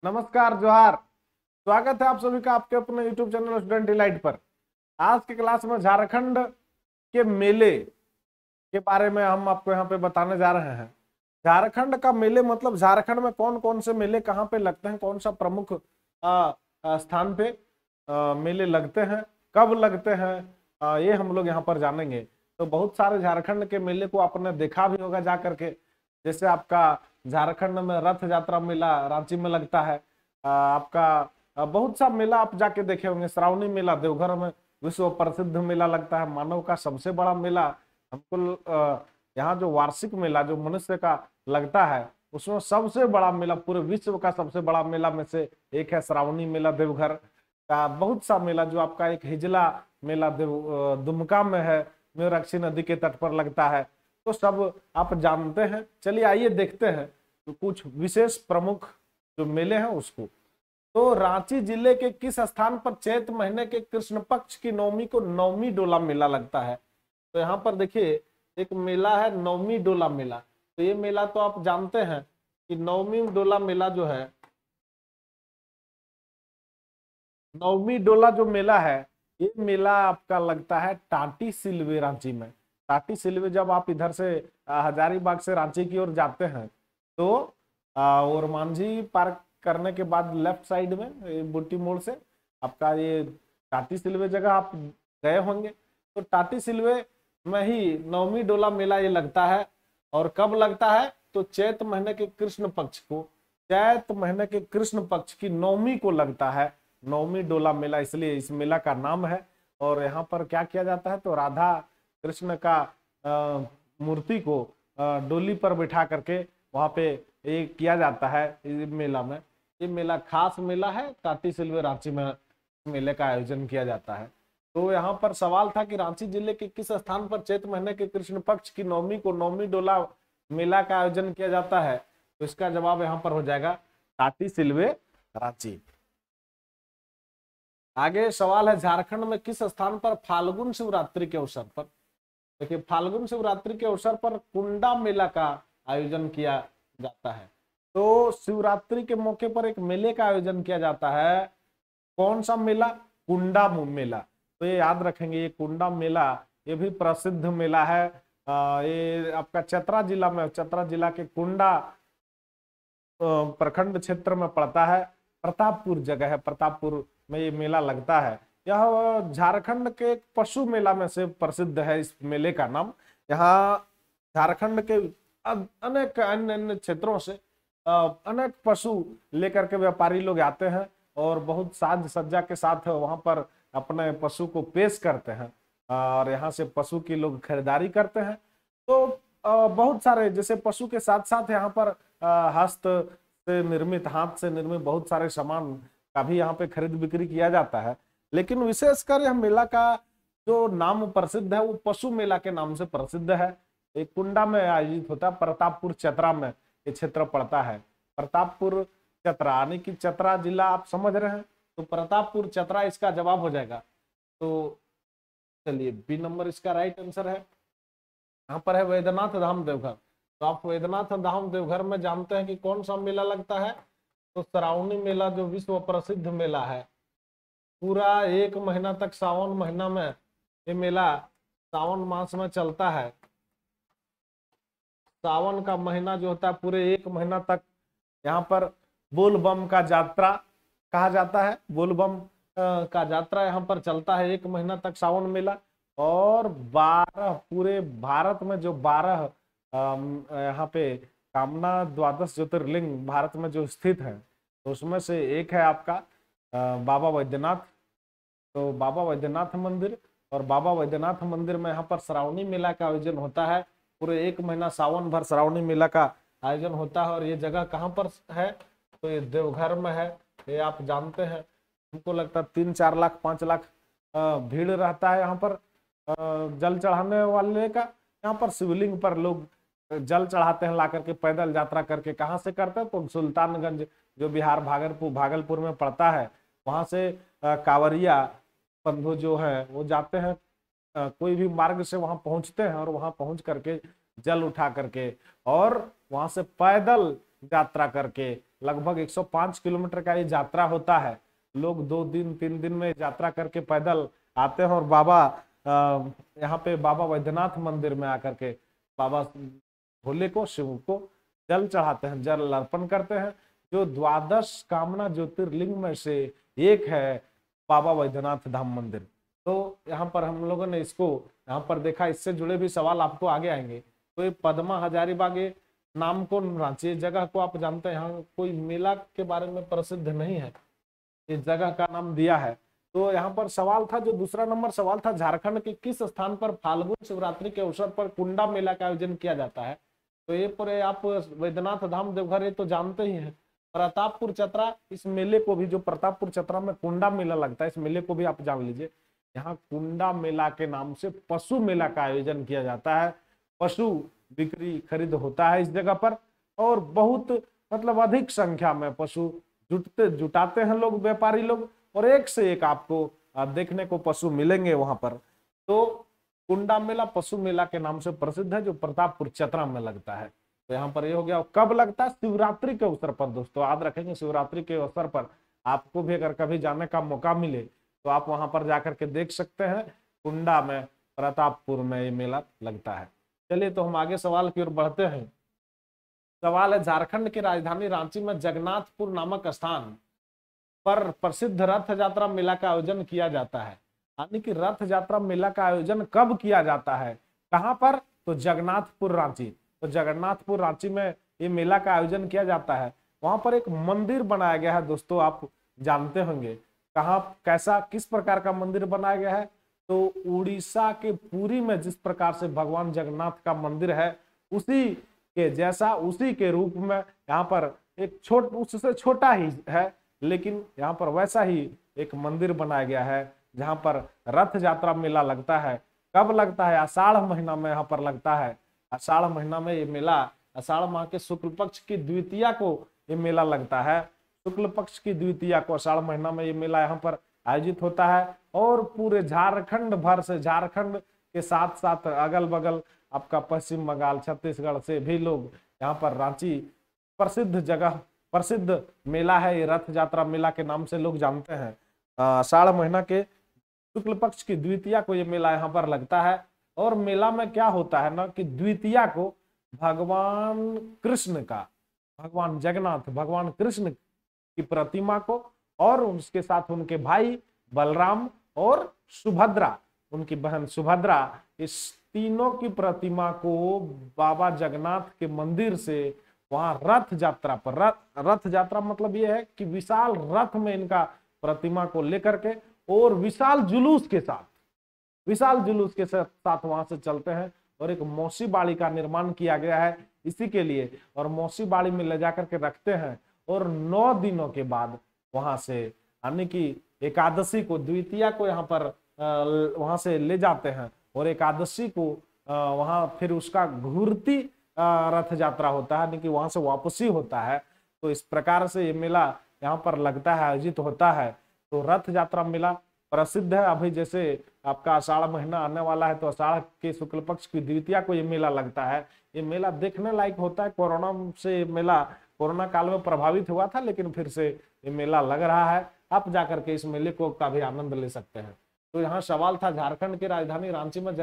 नमस्कार, जोहार। स्वागत है आप सभी का आपके अपने YouTube चैनल स्टूडेंट डिलाइट पर। आज की क्लास में झारखंड के मेले के बारे में हम आपको यहाँ पे बताने जा रहे हैं। झारखंड का मेले मतलब झारखंड में कौन कौन से मेले कहाँ पे लगते हैं, कौन सा प्रमुख स्थान पे मेले लगते हैं, कब लगते हैं, ये हम लोग यहाँ पर जानेंगे। तो बहुत सारे झारखंड के मेले को आपने देखा भी होगा जा करके। जैसे आपका झारखंड में रथ यात्रा मेला रांची में लगता है। आपका बहुत सा मेला आप जाके देखे होंगे। श्रावणी मेला देवघर में विश्व प्रसिद्ध मेला लगता है, मानव का सबसे बड़ा मेला। हमको यहाँ जो वार्षिक मेला जो मनुष्य का लगता है उसमें सबसे बड़ा मेला, पूरे विश्व का सबसे बड़ा मेला में से एक है श्रावणी मेला देवघर का। बहुत सा मेला जो आपका एक हिजला मेला दुमका में है, मेरक्षी नदी के तट पर लगता है। तो सब आप जानते हैं। चलिए आइए देखते हैं तो कुछ विशेष प्रमुख जो मेले हैं उसको। तो रांची जिले के किस स्थान पर चैत महीने के कृष्ण पक्ष की नवमी को नवमी डोला मेला लगता है? तो यहाँ पर देखिए एक मेला है नवमी डोला मेला। तो ये मेला तो आप जानते हैं कि नवमी डोला मेला जो है, नवमी डोला जो मेला है ये मेला आपका लगता है टाटी सिलवे रांची में। टाटी सिलवे जब आप इधर से हजारीबाग से रांची की ओर जाते हैं तो और मांझी पार्क करने के बाद लेफ्ट साइड में बुट्टी मोड़ से आपका ये टाटी सिलवे जगह आप गए होंगे। तो टाटी सिलवे में ही नवमी डोला मेला ये लगता है। और कब लगता है? तो चैत महीने के कृष्ण पक्ष को, चैत महीने के कृष्ण पक्ष की नवमी को लगता है नवमी डोला मेला, इसलिए इस मेला का नाम है। और यहाँ पर क्या किया जाता है? तो राधा कृष्ण का मूर्ति को डोली पर बिठा करके वहां पे ये किया जाता है इस मेला में। ये मेला खास मेला है, टाटी सिलवे रांची में मेले का आयोजन किया जाता है। तो यहाँ पर सवाल था कि रांची जिले के किस स्थान पर चैत महीने के कृष्ण पक्ष की नवमी को नवमी डोला मेला का आयोजन किया जाता है? तो इसका जवाब यहाँ पर हो जाएगा टाटी सिलवे रांची। आगे सवाल है झारखंड में किस स्थान पर फाल्गुन शिवरात्रि के अवसर पर, देखिए फाल्गुन शिवरात्रि के अवसर पर कुंडा मेला का आयोजन किया जाता है। तो शिवरात्रि के मौके पर एक मेले का आयोजन किया जाता है। कौन सा मेला? कुंडा मेला। तो ये याद रखेंगे, ये कुंडा मेला ये भी प्रसिद्ध मेला है। ये आपका चतरा जिला में, चतरा जिला के कुंडा प्रखंड क्षेत्र में पड़ता है। प्रतापपुर जगह है, प्रतापपुर में ये मेला लगता है। यह झारखंड के पशु मेला में से प्रसिद्ध है। इस मेले का नाम यहाँ झारखंड के अनेक अन्य अन्य क्षेत्रों से अनेक पशु लेकर के व्यापारी लोग आते हैं और बहुत साज सज्जा के साथ वहां पर अपने पशु को पेश करते हैं और यहाँ से पशु की लोग खरीदारी करते हैं। तो बहुत सारे जैसे पशु के साथ साथ यहाँ पर हस्त से निर्मित, हाथ से निर्मित बहुत सारे सामान का भी यहाँ पे खरीद बिक्री किया जाता है। लेकिन विशेषकर यह मेला का जो नाम प्रसिद्ध है वो पशु मेला के नाम से प्रसिद्ध है। एक कुंडा में आयोजित होता है, प्रतापपुर चतरा में ये क्षेत्र पड़ता है। प्रतापपुर चतरा यानी कि चतरा जिला आप समझ रहे हैं, तो प्रतापपुर चतरा इसका जवाब हो जाएगा। तो चलिए बी नंबर इसका राइट आंसर है। यहाँ पर है वैद्यनाथ धाम देवघर। तो आप वैद्यनाथ धाम देवघर में जानते हैं कि कौन सा मेला लगता है? तो श्रावणी मेला जो विश्व प्रसिद्ध मेला है, पूरा एक महीना तक सावन महीना में ये मेला सावन मास में चलता है। सावन का महीना जो होता है पूरे एक महीना तक यहाँ पर बोलबम का यात्रा कहा जाता है। बोलबम का यात्रा यहाँ पर चलता है एक महीना तक सावन मेला। और 12 पूरे भारत में जो 12 यहाँ पे कामना द्वादश ज्योतिर्लिंग भारत में जो स्थित है तो उसमें से एक है आपका बाबा वैद्यनाथ। तो बाबा वैद्यनाथ मंदिर, और बाबा वैद्यनाथ मंदिर में यहाँ पर श्रावणी मेला का आयोजन होता है। पूरे एक महीना सावन भर श्रावणी मेला का आयोजन होता है। और ये जगह कहाँ पर है? तो ये देवघर में है। ये आप जानते हैं, हमको लगता है 3-4 लाख 5 लाख भीड़ रहता है यहाँ पर जल चढ़ाने वाले का। यहाँ पर शिवलिंग पर लोग जल चढ़ाते हैं ला करके, पैदल यात्रा करके। कहाँ से करते हैं? तो सुल्तानगंज जो बिहार भागलपुर में पड़ता है, वहां से कांवरिया बंधु जो है वो जाते हैं, कोई भी मार्ग से वहां पहुंचते हैं और वहां पहुंच करके जल उठा करके और वहां से पैदल यात्रा करके लगभग 105 किलोमीटर का ये यात्रा होता है। लोग 2 दिन 3 दिन में यात्रा करके पैदल आते हैं और बाबा यहाँ पे बाबा वैद्यनाथ मंदिर में आकर के बाबा भोले को, शिव को जल चढ़ाते हैं, जल अर्पण करते हैं। जो 12 कामना ज्योतिर्लिंग में से एक है बाबा वैद्यनाथ धाम मंदिर। तो यहाँ पर हम लोगों ने इसको यहाँ पर देखा, इससे जुड़े भी सवाल आपको आगे आएंगे। तो ये पद्मा हजारीबाग नाम को रांची जगह को आप जानते हैं, यहाँ कोई मेला के बारे में प्रसिद्ध नहीं है, इस जगह का नाम दिया है। तो यहाँ पर सवाल था, जो दूसरा नंबर सवाल था, झारखंड के किस स्थान पर फाल्गुन शिवरात्रि के अवसर पर कुंडा मेला का आयोजन किया जाता है। तो ये पूरे आप वैद्यनाथ धाम देवघर ये तो जानते ही हैं। प्रतापपुर चतरा, इस मेले को भी, जो प्रतापपुर चतरा में कुंडा मेला लगता है, इस मेले को भी आप जान लीजिए। यहाँ कुंडा मेला के नाम से पशु मेला का आयोजन किया जाता है। पशु बिक्री खरीद होता है इस जगह पर, और बहुत मतलब अधिक संख्या में पशु जुटाते हैं लोग, व्यापारी लोग, और एक से एक आपको देखने को पशु मिलेंगे वहां पर। तो कुंडा मेला पशु मेला के नाम से प्रसिद्ध है, जो प्रतापपुर चतरा में लगता है। तो यहाँ पर ये हो गया। कब लगता है? शिवरात्रि के अवसर पर। दोस्तों याद रखेंगे, शिवरात्रि के अवसर पर आपको भी अगर कभी जाने का मौका मिले तो आप वहां पर जाकर के देख सकते हैं। कुंडा में, प्रतापपुर में ये मेला लगता है। चलिए तो हम आगे सवाल की ओर बढ़ते हैं। सवाल है, झारखंड की राजधानी रांची में जगन्नाथपुर नामक स्थान पर प्रसिद्ध रथ यात्रा मेला का आयोजन किया जाता है। यानी कि रथ यात्रा मेला का आयोजन कब किया जाता है, कहां पर? तो जगन्नाथपुर रांची। तो जगन्नाथपुर रांची में ये मेला का आयोजन किया जाता है। वहां पर एक मंदिर बनाया गया है दोस्तों, आप जानते होंगे। कहाँ, कैसा, किस प्रकार का मंदिर बनाया गया है? तो उड़ीसा के पुरी में जिस प्रकार से भगवान जगन्नाथ का मंदिर है, उसी के जैसा, उसी के रूप में यहाँ पर एक उससे छोटा ही है, लेकिन यहाँ पर वैसा ही एक मंदिर बनाया गया है, जहाँ पर रथ यात्रा मेला लगता है। कब लगता है? आषाढ़ महीना में यहाँ पर लगता है। आषाढ़ महीना में ये मेला, आषाढ़ माह के शुक्ल पक्ष की द्वितीया को ये मेला लगता है। शुक्ल पक्ष की द्वितीया को आषाढ़ महीना में ये मेला यहाँ पर आयोजित होता है। और पूरे झारखंड भर से, झारखंड के साथ साथ अगल बगल आपका पश्चिम बंगाल, छत्तीसगढ़ से भी लोग यहाँ पर रांची, प्रसिद्ध जगह, प्रसिद्ध मेला है ये, रथ यात्रा मेला के नाम से लोग जानते हैं। आषाढ़ महीना के शुक्ल पक्ष की द्वितीया को ये मेला यहाँ पर लगता है। और मेला में क्या होता है ना, कि द्वितीया को भगवान कृष्ण का, भगवान जगन्नाथ, भगवान कृष्ण की प्रतिमा को, और उसके साथ उनके भाई बलराम और सुभद्रा, उनकी बहन सुभद्रा, इस तीनों की प्रतिमा को बाबा जगन्नाथ के मंदिर से वहां रथ यात्रा पर, रथ यात्रा मतलब ये है कि विशाल रथ में इनका प्रतिमा को लेकर के, और विशाल जुलूस के साथ, विशाल जुलूस के साथ वहां से चलते हैं। और एक मौसी बाड़ी का निर्माण किया गया है इसी के लिए, और मौसी बाड़ी में ले जाकर के रखते हैं। और 9 दिनों के बाद वहां से, यानी कि एकादशी को, द्वितीया को यहाँ पर वहां से ले जाते हैं, और एकादशी को वहां फिर उसका घूर्ती रथ यात्रा होता है, यानी कि वहां से वापसी होता है। तो इस प्रकार से ये मेला यहाँ पर लगता है, आयोजित होता है। तो रथ यात्रा मेला प्रसिद्ध है। अभी जैसे आपका आषाढ़ महीना आने वाला है, तो आषाढ़ के शुक्ल पक्ष की द्वितीया को ये मेला लगता है। ये मेला देखने लायक होता है। कोरोना से मेला, कोरोना काल में प्रभावित हुआ था, लेकिन फिर से ये मेला लग रहा है। आप जाकर के इस मेले को का भी आनंद ले सकते हैं। तो यहाँ सवाल था, झारखंड की राजधानी रांची में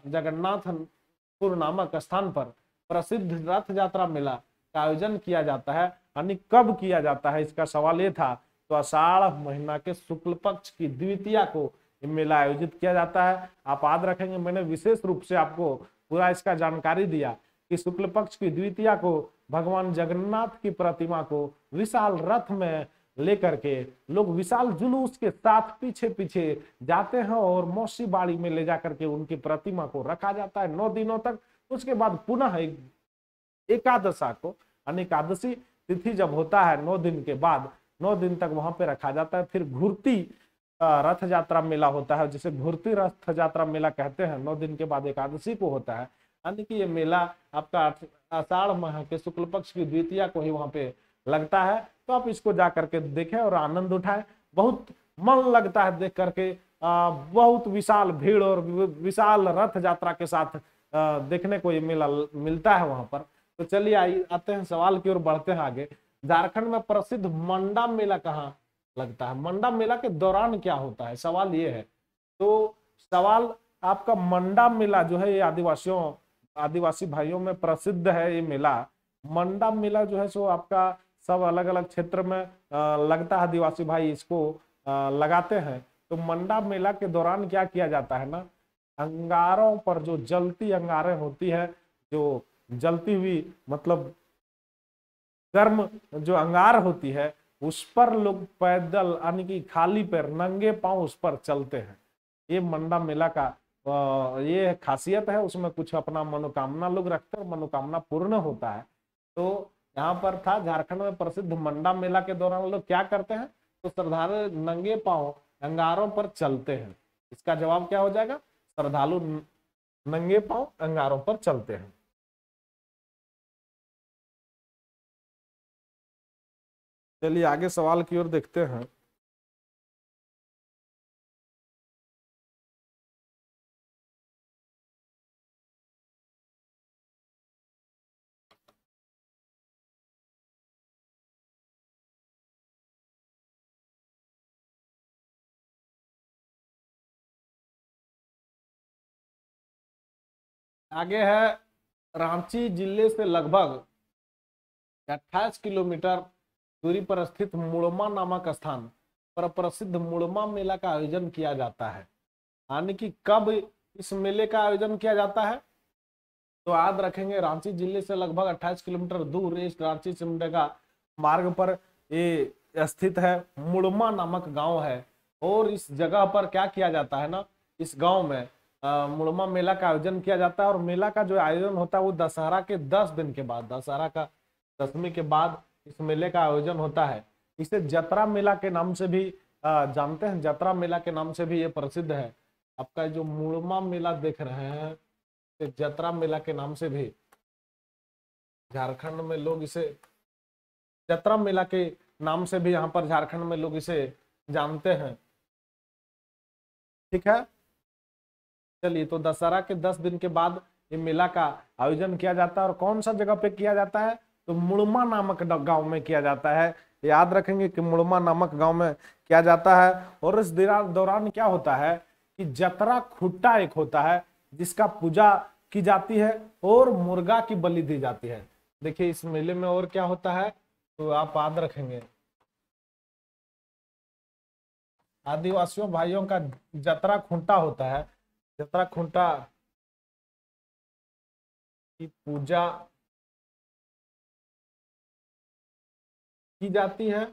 जगन्नाथपुर नामक स्थान पर प्रसिद्ध रथ यात्रा मेला का आयोजन किया जाता है, यानी कब किया जाता है, इसका सवाल ये था। तो आषाढ़ महीना के शुक्ल पक्ष की द्वितीया को ये मेला आयोजित किया जाता है। आप याद रखेंगे, मैंने विशेष रूप से आपको पूरा इसका जानकारी दिया कि शुक्ल पक्ष की द्वितीया को भगवान जगन्नाथ की प्रतिमा को विशाल रथ में लेकर के लोग विशाल जुलूस के साथ पीछे पीछे जाते हैं, और मौसी बाड़ी में ले जाकर के उनकी प्रतिमा को रखा जाता है 9 दिनों तक। उसके बाद पुनः एकादशा को, यानी एकादशी तिथि जब होता है 9 दिन के बाद, 9 दिन तक वहां पे रखा जाता है। फिर घूर्ती रथ यात्रा मेला होता है, जिसे घूर्ती रथ यात्रा मेला कहते हैं। 9 दिन के बाद एकादशी को होता है, यानी कि ये मेला आपका आषाढ़ माह के शुक्ल पक्ष की द्वितीया को ही वहां पे लगता है। तो आप इसको जा करके देखें और आनंद उठाएं। बहुत मन लगता है देख करके, बहुत विशाल भीड़ और विशाल रथ यात्रा के साथ देखने को ये मेला मिलता है वहां पर। तो चलिए आते हैं सवाल की ओर बढ़ते हैं आगे। झारखंड में प्रसिद्ध मंडा मेला कहाँ लगता है, मंडा मेला के दौरान क्या होता है, सवाल ये है। तो सवाल आपका मंडा मेला जो है ये आदिवासी भाइयों में प्रसिद्ध है। ये मेला मंडा मेला जो है सो आपका सब अलग अलग क्षेत्र में लगता है, आदिवासी भाई इसको लगाते हैं। तो मंडा मेला के दौरान क्या किया जाता है ना, अंगारों पर जो जलती अंगारें होती है, जो जलती हुई मतलब गर्म जो अंगार होती है, उस पर लोग पैदल यानी कि खाली पैर नंगे पांव उस पर चलते हैं। ये मंडा मेला का ये खासियत है। उसमें कुछ अपना मनोकामना लोग रखते हैं और मनोकामना पूर्ण होता है। तो यहाँ पर था झारखंड में प्रसिद्ध मंडा मेला के दौरान लोग क्या करते हैं, तो श्रद्धालु नंगे पांव अंगारों पर चलते हैं। इसका जवाब क्या हो जाएगा, श्रद्धालु नंगे पांव अंगारों पर चलते हैं। चलिए आगे सवाल की ओर देखते हैं। आगे है, रांची जिले से लगभग 28 किलोमीटर दूरी पर स्थित मुड़मा नामक स्थान पर प्रसिद्ध मुड़मा मेला का आयोजन किया जाता है। यानी कि कब इस मेले का आयोजन किया जाता है, तो याद रखेंगे रांची जिले से लगभग 28 किलोमीटर दूर इस रांची सिमडेगा मार्ग पर ये स्थित है, मुड़मा नामक गांव है। और इस जगह पर क्या किया जाता है ना, इस गांव में मुड़मा मेला का आयोजन किया जाता है। और मेला का जो आयोजन होता है वो दशहरा के 10 दिन के बाद, दशहरा का 10वीं के बाद इस मेले का आयोजन होता है। इसे जतरा मेला के नाम से भी जानते हैं, जतरा मेला के नाम से भी ये प्रसिद्ध है। आपका जो मुड़मा मेला देख रहे हैं, जतरा मेला के नाम से भी झारखंड में लोग इसे जतरा मेला के नाम से भी यहाँ पर झारखंड में लोग इसे जानते हैं। ठीक है, चलिए तो दशहरा के 10 दिन के बाद ये मेला का आयोजन किया जाता है। और कौन सा जगह पे किया जाता है, तो मुड़मा नामक गांव में किया जाता है। याद रखेंगे कि मुड़मा नामक गांव में किया जाता है। और इस दौरान क्या होता है कि जतरा खुट्टा एक होता है जिसका पूजा की जाती है और मुर्गा की बलि दी जाती है। देखिए इस मेले में और क्या होता है, तो आप याद रखेंगे आदिवासियों भाइयों का जतरा खुंटा होता है। जतरा खुंटा की पूजा की जाती है।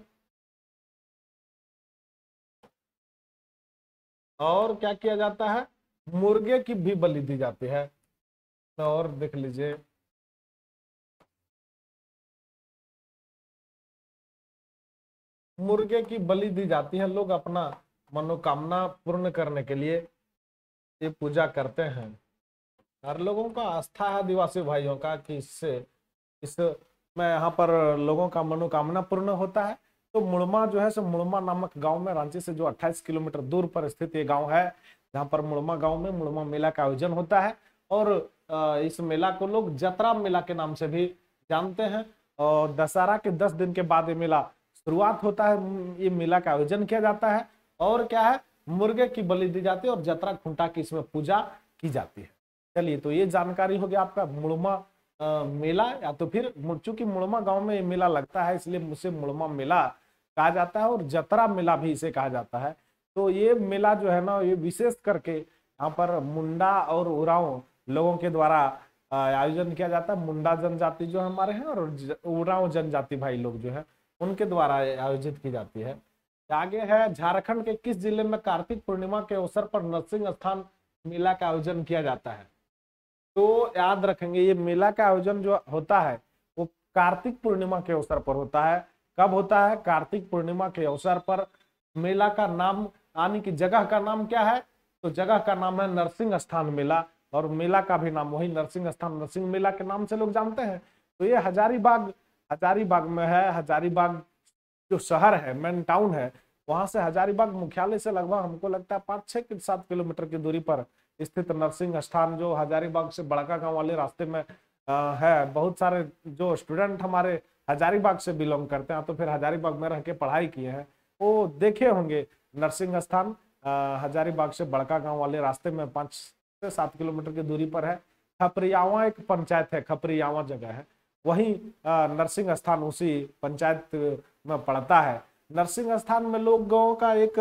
और क्या किया जाता है, मुर्गे की भी बलि दी जाती है। और देख लीजिए मुर्गे की बलि दी जाती है। लोग अपना मनोकामना पूर्ण करने के लिए ये पूजा करते हैं। हर लोगों का आस्था है आदिवासी भाइयों का कि इस में यहाँ पर लोगों का मनोकामना पूर्ण होता है। तो मुड़मा जो है सो मुड़मा नामक गांव में रांची से जो 28 किलोमीटर दूर पर स्थित ये गांव है, जहाँ पर मुड़मा गांव में मुड़मा मेला का आयोजन होता है। और इस मेला को लोग जतरा मेला के नाम से भी जानते हैं। और दशहरा के 10 दिन के बाद ये मेला शुरुआत होता है, ये मेला का आयोजन किया जाता है। और क्या है, मुर्गे की बलि दी जाती है और जतरा खुंटा की इसमें पूजा की जाती है। चलिए तो ये जानकारी हो गया आपका मुड़मा मेला, या तो फिर चूंकि मुड़मा गांव में ये मेला लगता है इसलिए उसे मुड़मा मेला कहा जाता है। और जतरा मेला भी इसे कहा जाता है। तो ये मेला जो है ना, ये विशेष करके यहाँ पर मुंडा और उरांव लोगों के द्वारा आयोजन किया जाता है। मुंडा जनजाति जो हमारे हैं और उरांव जनजाति भाई लोग जो है उनके द्वारा आयोजित की जाती है। आगे है, झारखंड के किस जिले में कार्तिक पूर्णिमा के अवसर पर नरसिंह स्थान मेला का आयोजन किया जाता है। तो याद रखेंगे ये मेला का आयोजन जो होता है वो कार्तिक पूर्णिमा के अवसर पर होता है। कब होता है, कार्तिक पूर्णिमा के अवसर पर। मेला का नाम यानी कि जगह का नाम क्या है, तो जगह का नाम है नरसिंह स्थान मेला। और मेला का भी नाम वही नरसिंह स्थान नरसिंह मेला के नाम से लोग जानते हैं। तो ये हजारीबाग में है। हजारीबाग जो शहर है, मेन टाउन है, वहां से हजारीबाग मुख्यालय से लगभग हमको लगता है 5-6-7 किलोमीटर की दूरी पर स्थित नरसिंह स्थान जो हजारीबाग से बड़का गांव वाले रास्ते में है। बहुत सारे जो स्टूडेंट हमारे हजारीबाग से बिलोंग करते हैं तो फिर हजारीबाग में रह के पढ़ाई किए हैं, वो देखे होंगे नरसिंह स्थान हजारीबाग से बड़का गांव वाले रास्ते में 5 से 7 किलोमीटर की दूरी पर है। खपरियावा एक पंचायत है, खपरियावा जगह है, वही नरसिंह स्थान उसी पंचायत में पड़ता है। नरसिंह स्थान में लोगों का एक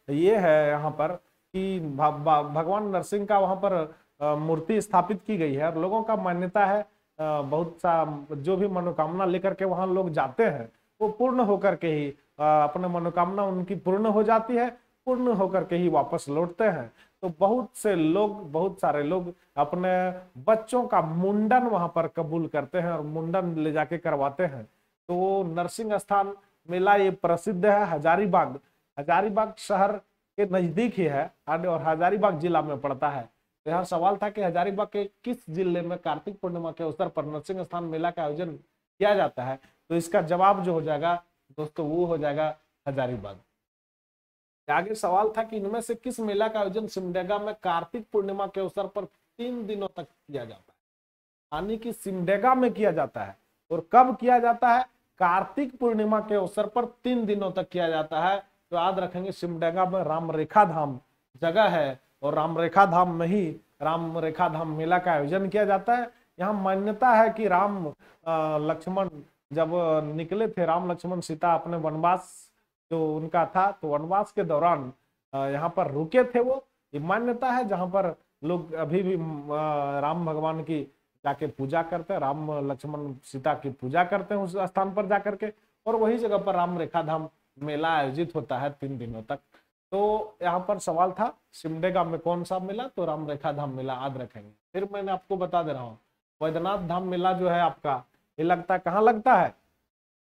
ये है यहाँ पर कि भगवान नरसिंह का वहां पर मूर्ति स्थापित की गई है और लोगों का मान्यता है बहुत सा जो भी मनोकामना लेकर के वहां लोग जाते हैं वो पूर्ण होकर के ही अपने मनोकामना उनकी पूर्ण हो जाती है, पूर्ण होकर के ही वापस लौटते हैं। तो बहुत सारे लोग अपने बच्चों का मुंडन वहां पर कबूल करते हैं और मुंडन ले जाके करवाते हैं। तो नरसिंह स्थान मेला ये प्रसिद्ध है। हजारीबाग शहर के नजदीक ही है और हजारीबाग जिला में पड़ता है। तो यहाँ सवाल था कि हजारीबाग के किस जिले में कार्तिक पूर्णिमा के अवसर पर नरसिंह स्थान मेला का आयोजन किया जाता है, तो इसका जवाब जो हो जाएगा दोस्तों वो हो जाएगा हजारीबाग। आगे सवाल था कि इनमें से किस मेला का आयोजन सिमडेगा में कार्तिक पूर्णिमा के अवसर पर 3 दिनों तक किया जाता है, यानी कि सिमडेगा में किया जाता है और कब किया जाता है, कार्तिक पूर्णिमा के अवसर पर 3 दिनों तक किया जाता है। तो याद रखेंगे सिमडेगा में राम रेखा धाम जगह है और राम रेखा धाम में ही राम रेखा धाम मेला का आयोजन किया जाता है। यहाँ मान्यता है कि राम लक्ष्मण जब निकले थे, राम लक्ष्मण सीता अपने वनवास जो उनका था तो वनवास के दौरान यहाँ पर रुके थे। वो ये मान्यता है जहाँ पर लोग अभी भी राम भगवान की जाके पूजा करते हैं, राम लक्ष्मण सीता की पूजा करते हैं उस स्थान पर जाकर के, और वही जगह पर राम रेखा धाम मेला आयोजित होता है 3 दिनों तक। तो यहाँ पर सवाल था सिमडेगा में कौन सा मेला, तो राम रेखा धाम मेला याद रखेंगे। फिर मैंने आपको बता दे रहा हूँ वैद्यनाथ धाम मेला जो है आपका ये लगता है कहाँ लगता है,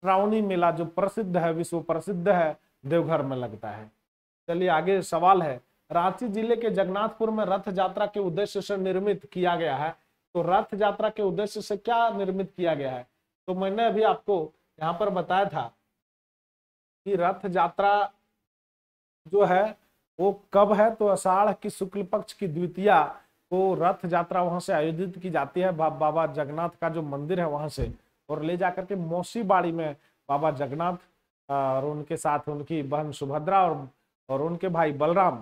श्रावणी मेला जो प्रसिद्ध है, विश्व प्रसिद्ध है, देवघर में लगता है। चलिए आगे सवाल है, रांची जिले के जगन्नाथपुर में रथ यात्रा के उद्देश्य से निर्मित किया गया है। तो रथ यात्रा के उद्देश्य से क्या निर्मित किया गया है, तो मैंने अभी आपको यहाँ पर बताया था कि रथ यात्रा जो है वो कब है, तो आषाढ़ की शुक्ल पक्ष की द्वितीया को रथ यात्रा वहां से आयोजित की जाती है। बाबा जगन्नाथ का जो मंदिर है वहां से, और ले जाकर के मौसी बाड़ी में बाबा जगन्नाथ और उनके साथ उनकी बहन सुभद्रा और उनके भाई बलराम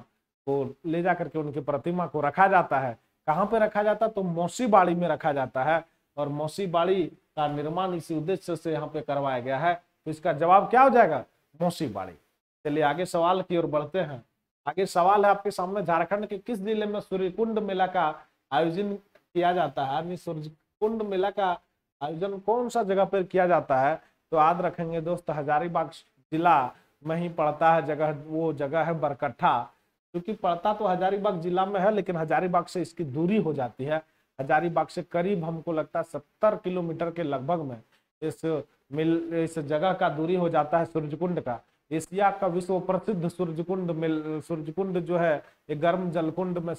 को ले जाकर के उनकी प्रतिमा को रखा जाता है। कहाँ पे रखा जाता है, तो मौसी बाड़ी में रखा जाता है और मौसी बाड़ी का निर्माण इसी उद्देश्य से यहाँ पे करवाया गया है। तो इसका जवाब क्या हो जाएगा, मौसी बाड़ी। चलिए आगे सवाल की ओर बढ़ते हैं। आगे सवाल है आपके सामने, झारखंड के किस जिले में सूर्यकुंड मेला का आयोजन किया जाता है, यानी सूर्यकुंड मेला का आयोजन कौन सा जगह पर किया जाता है, तो याद रखेंगे दोस्त हजारीबाग जिला में ही पड़ता है जगह, वो जगह है बरकट्ठा। क्योंकि पड़ता तो हजारीबाग जिला में है लेकिन हजारीबाग से इसकी दूरी हो जाती है, हजारीबाग से करीब हमको लगता है 70 किलोमीटर के लगभग में इस जगह का दूरी हो जाता है सूर्यकुंड का। एशिया का विश्व प्रसिद्ध सूर्यकुंड जो है ये गर्म जलकुंड में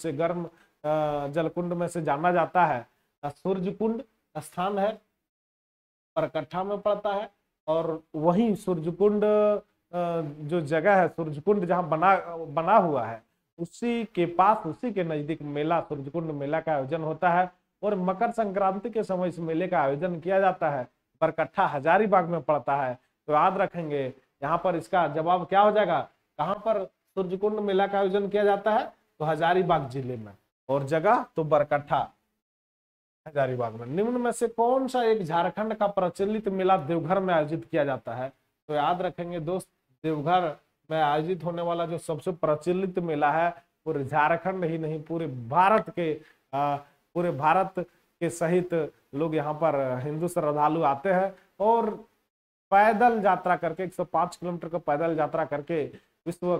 से जाना जाता है। सूर्यकुंड स्थान है बरकट्ठा में पड़ता है और वही सूर्यकुंड जो जगह है, सूर्यकुंड जहाँ बना हुआ है उसी के पास, उसी के नजदीक मेला सूर्यकुंड मेला का आयोजन होता है और मकर संक्रांति के समय इस मेले का आयोजन किया जाता है। बरकट्ठा हजारीबाग में पड़ता है। तो याद रखेंगे यहाँ पर इसका जवाब क्या हो जाएगा, कहाँ पर सूर्यकुंड मेला का आयोजन किया जाता है, तो हजारीबाग जिले में, और जगह तो बरकट्ठा हजारीबाग में। निम्न में से कौन सा एक झारखंड का प्रचलित मेला देवघर में आयोजित किया जाता है, तो याद रखेंगे दोस्त देवघर में आयोजित होने वाला जो सबसे प्रचलित मेला है पूरे झारखंड ही नहीं पूरे भारत के सहित लोग यहाँ पर हिंदू श्रद्धालु आते हैं और पैदल यात्रा करके 105 किलोमीटर का पैदल यात्रा करके विश्व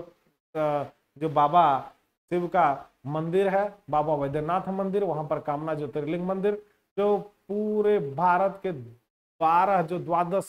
जो बाबा शिव का मंदिर है, बाबा वैद्यनाथ मंदिर, वहां पर कामना ज्योतिर्लिंग मंदिर, जो पूरे भारत के 12 जो 12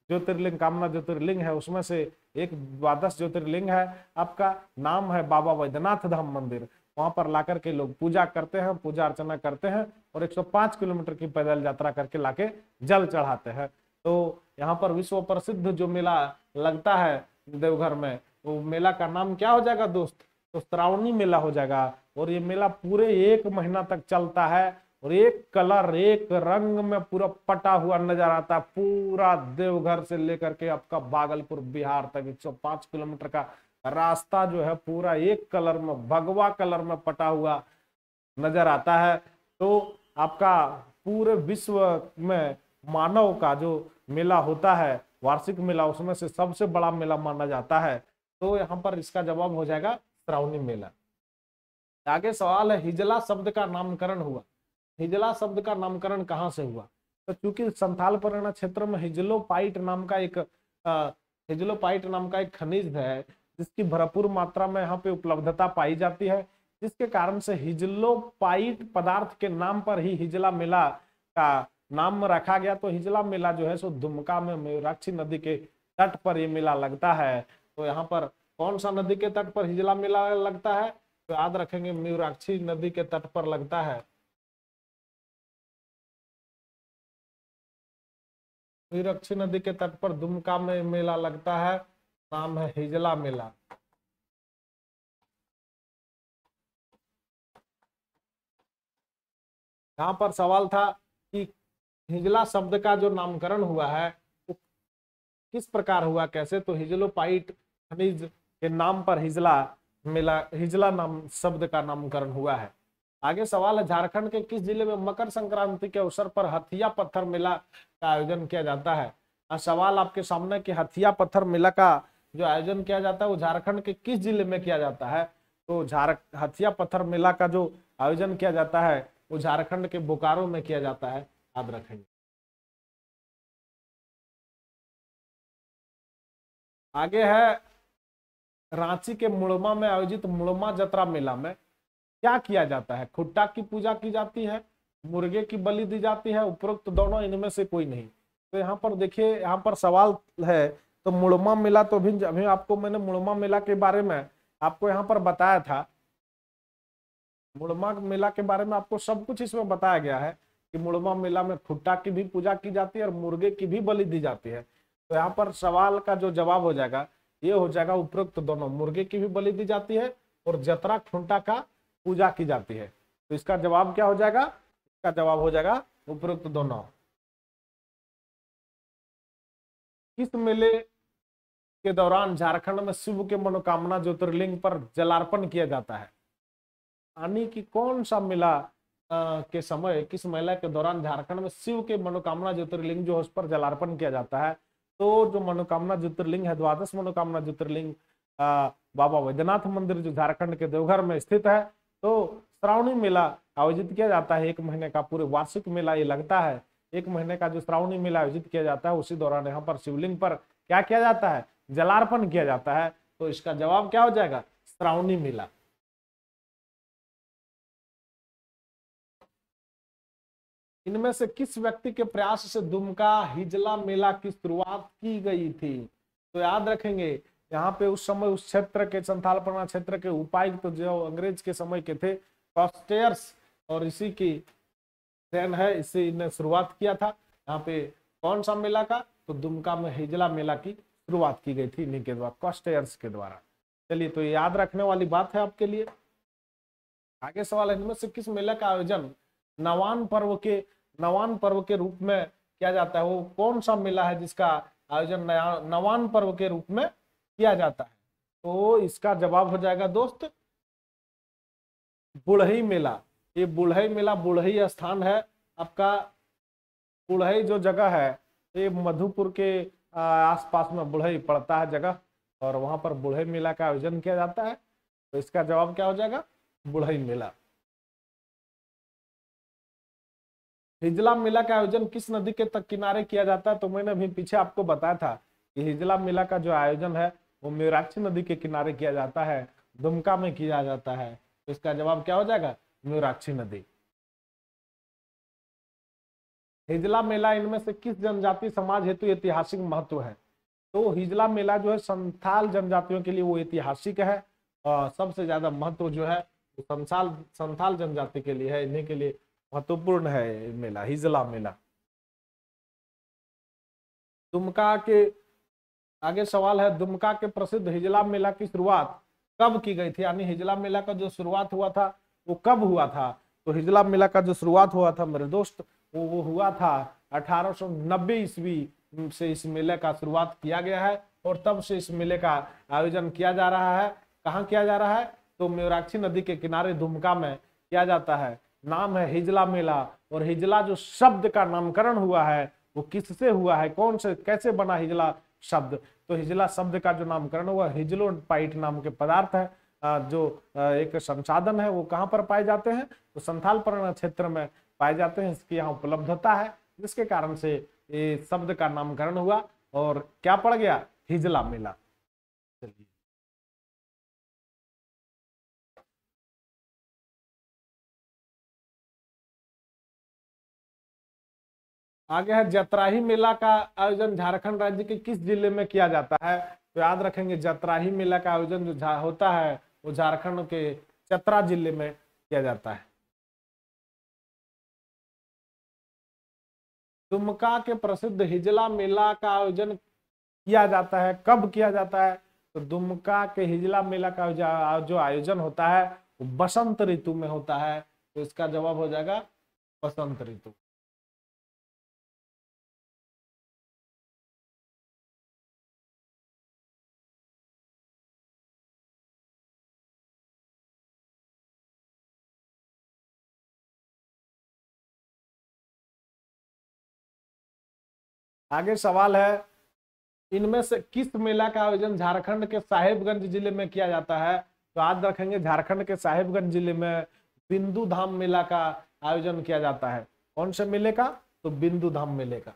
ज्योतिर्लिंग कामना ज्योतिर्लिंग है उसमें से एक 12 ज्योतिर्लिंग है, आपका नाम है बाबा वैद्यनाथ धाम मंदिर। वहां पर लाकर के लोग पूजा करते हैं, पूजा अर्चना करते हैं और 105 किलोमीटर की पैदल यात्रा करके लाके जल चढ़ाते हैं। तो यहाँ पर विश्व प्रसिद्ध जो मेला लगता है देवघर में, वो मेला का नाम क्या हो जाएगा दोस्त, तो श्रावणी मेला हो जाएगा। और ये मेला पूरे 1 महीना तक चलता है और एक कलर एक रंग में पूरा पटा हुआ नजर आता है। पूरा देवघर से लेकर के आपका भागलपुर बिहार तक 105 किलोमीटर का रास्ता जो है पूरा एक कलर में, भगवा कलर में पटा हुआ नजर आता है। तो आपका पूरे विश्व में मानव का जो मेला होता है, वार्षिक मेला, उसमें से सबसे बड़ा मेला माना जाता है। तो यहाँ पर इसका जवाब हो जाएगा श्रावणी मेला। आगे सवाल है, हिजला शब्द का नामकरण हुआ। हिजला शब्द का नामकरण कहाँ से हुआ? तो चूंकि संथाल परगना क्षेत्र में हिजलोपाइट नाम का एक खनिज है, जिसकी भरपूर मात्रा में यहाँ पे उपलब्धता पाई जाती है, जिसके कारण से हिजलोपाइट पदार्थ के नाम पर ही हिजला मेला का नाम रखा गया। तो हिजला मेला जो है सो दुमका में मयूराक्षी नदी के तट पर ये मेला लगता है। तो यहाँ पर कौन सा नदी के तट पर हिजला मेला लगता है? तो याद रखेंगे, मयूराक्षी नदी के तट पर लगता है। मयूराक्षी नदी के तट पर दुमका में मेला लगता है, नाम है हिजला मेला। यहाँ पर सवाल था कि हिजला शब्द का जो नामकरण हुआ है वो किस प्रकार हुआ, कैसे? तो हिजलोपाइट खनिज के नाम पर हिजला नाम शब्द का नामकरण हुआ है। आगे सवाल है, झारखंड के किस जिले में मकर संक्रांति के अवसर पर हथिया पत्थर मेला का आयोजन किया जाता है? सवाल आपके सामने कि हथिया पत्थर मेला का जो आयोजन किया जाता है वो झारखंड के किस जिले में किया जाता है? तो हथिया पत्थर मेला का जो आयोजन किया जाता है वो झारखंड के बोकारो में किया जाता है, याद रखेंगे। आगे है, रांची के मुड़मा में आयोजित मुड़मा जतरा मेला में क्या किया जाता है? खुट्टा की पूजा की जाती है, मुर्गे की बलि दी जाती है, उपरोक्त दोनों इनमें से कोई नहीं। तो यहाँ पर देखिए, यहाँ पर सवाल है, तो मुड़मा मेला, तो अभी आपको मैंने मुड़मा मेला के बारे में आपको यहाँ पर बताया था। मुड़मा मेला के बारे में आपको सब कुछ इसमें बताया गया है कि मुड़मा मेला में खुट्टा की भी पूजा की जाती है और मुर्गे की भी बलि दी जाती है। तो यहाँ पर सवाल का जो जवाब हो जाएगा ये हो जाएगा उपरोक्त दोनों, मुर्गे की भी बलि दी जाती है और जतरा खुंटा का पूजा की जाती है। तो इसका जवाब क्या हो जाएगा? इसका जवाब हो जाएगा उपरोक्त दोनों। किस मेले के दौरान झारखंड में शिव के मनोकामना ज्योतिर्लिंग पर जलार्पण किया जाता है? यानी कि कौन सा मेला के समय, किस मेला के दौरान झारखंड में शिव के मनोकामना ज्योतिर्लिंग जो है उस पर जलार्पण किया जाता है? तो जो मनोकामना ज्योतिर्लिंग है, द्वादश मनोकामना ज्योतिर्लिंग बाबा वैद्यनाथ मंदिर जो झारखंड के देवघर में स्थित है, तो श्रावणी मेला आयोजित किया जाता है। 1 महीने का पूरे वार्षिक मेला ये लगता है। 1 महीने का जो श्रावणी मेला आयोजित किया जाता है, उसी दौरान यहाँ पर शिवलिंग पर क्या किया जाता है? जलार्पण किया जाता है। तो इसका जवाब क्या हो जाएगा? श्रावणी मेला। इनमें से किस व्यक्ति के प्रयास से दुमका हिजला मेला की शुरुआत की गई थी? तो याद रखेंगे, यहाँ पे उस समय उस क्षेत्र के, संथाल परगना क्षेत्र के उपायुक्त तो जो अंग्रेज के समय के थे, कॉस्टेयर्स, और इसी की देन है, इसी ने शुरुआत किया था। यहाँ पे कौन सा मेला का? तो दुमका में हिजला मेला की शुरुआत की गई थी इन्हीं के द्वारा, कॉस्टेयर्स के द्वारा। चलिए, तो याद रखने वाली बात है आपके लिए। आगे सवाल है, इनमें से किस मेला का आयोजन नवान पर्व के रूप में किया जाता है? वो कौन सा मेला है जिसका आयोजन नवान पर्व के रूप में किया जाता है? तो इसका जवाब हो जाएगा दोस्त बुढ़ई मेला। ये बुढ़ई मेला, बुढ़ई स्थान है आपका, बुढ़ई जो जगह है ये मधुपुर के आसपास में बुढ़ई पड़ता है जगह, और वहां पर बुढ़ई मेला का आयोजन किया जाता है। तो इसका जवाब क्या हो जाएगा? बुढ़ई मेला। हिजला मेला का आयोजन किस नदी के तक किनारे किया जाता है? तो मैंने अभी पीछे आपको बताया था कि हिजला मेला का जो आयोजन है वो मयूराक्षी नदी के किनारे किया जाता है, दुमका में किया जाता है। तो इसका जवाब क्या हो जाएगा? मयूराक्षी नदी। हिजला मेला इनमें से किस जनजाति समाज हेतु ऐतिहासिक महत्व है? तो हिजला मेला जो है संथाल जनजातियों के लिए वो ऐतिहासिक है, और सबसे ज्यादा महत्व जो है वो संथाल जनजाति के लिए है, इन्हीं के लिए महत्वपूर्ण है मेला, हिजला मेला। दुमका के आगे सवाल है, दुमका के प्रसिद्ध हिजला मेला की शुरुआत कब की गई थी? यानी हिजला मेला का जो शुरुआत हुआ था वो कब हुआ था? तो हिजला मेला का जो शुरुआत हुआ था मेरे दोस्त, वो हुआ था 1890 ईस्वी से इस मेले का शुरुआत किया गया है, और तब से इस मेले का आयोजन किया जा रहा है। कहाँ किया जा रहा है? तो मयूराक्षी नदी के किनारे दुमका में किया जाता है। नाम है हिजला मेला। और हिजला जो शब्द का नामकरण हुआ है वो किससे हुआ है, कौन से कैसे बना हिजला शब्द? तो हिजला शब्द का जो नामकरण हुआ, हिजलोपाइट नाम के पदार्थ है, जो एक संसाधन है, वो कहाँ पर पाए जाते हैं? तो संथाल परगना क्षेत्र में पाए जाते हैं। इसकी यहाँ उपलब्धता है, जिसके कारण से ये शब्द का नामकरण हुआ और क्या पड़ गया? हिजला मेला। चलिए आगे है, जतराही मेला का आयोजन झारखंड राज्य के किस जिले में किया जाता है? तो याद रखेंगे, जतराही मेला का आयोजन जो होता है वो झारखंड के चतरा जिले में किया जाता है। दुमका के प्रसिद्ध हिजला मेला का आयोजन किया जाता है, कब किया जाता है? तो दुमका के हिजला मेला का जो आयोजन होता है वो बसंत ऋतु में होता है। तो इसका जवाब हो जाएगा बसंत ऋतु। आगे सवाल है, इनमें से किस मेला का आयोजन झारखंड के साहेबगंज जिले में किया जाता है? तो याद रखेंगे, झारखंड के साहेबगंज जिले में बिंदु धाम मेला का आयोजन किया जाता है। कौन से मेले का? तो बिंदु धाम मेले का।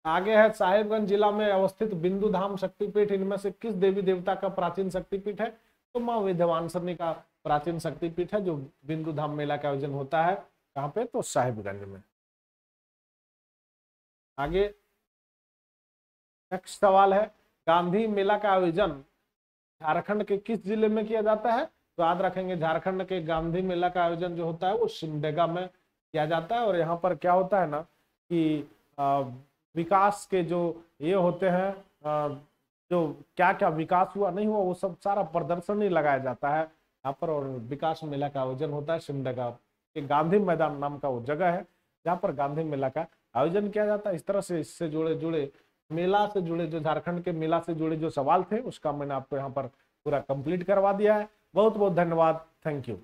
आगे है, साहेबगंज जिला में अवस्थित बिंदु धाम शक्तिपीठ इनमें से किस देवी देवता का प्राचीन शक्तिपीठ है? तो माँ विंध्यवासिनी का प्राचीन शक्तिपीठ है, जो बिंदु धाम मेला का आयोजन होता है। कहाँ पे? तो साहेबगंज में। आगे नेक्स्ट सवाल है, गांधी मेला का आयोजन झारखंड के किस जिले में किया जाता है? तो याद रखेंगे, झारखंड के गांधी मेला का आयोजन जो होता है वो सिमडेगा में किया जाता है। और यहाँ पर क्या होता है ना कि विकास के जो ये होते हैं, जो क्या क्या विकास हुआ नहीं हुआ वो सब सारा प्रदर्शनी लगाया जाता है यहाँ पर। और विकास मेला का आयोजन होता है सिमडेगा के गांधी मैदान नाम का वो जगह है जहाँ पर गांधी मेला का आयोजन किया जाता है। इस तरह से इससे जुड़े मेला से जुड़े, जो झारखंड के मेला से जुड़े जो सवाल थे उसका मैंने आपको यहाँ पर पूरा कंप्लीट करवा दिया है। बहुत बहुत धन्यवाद। Thank you.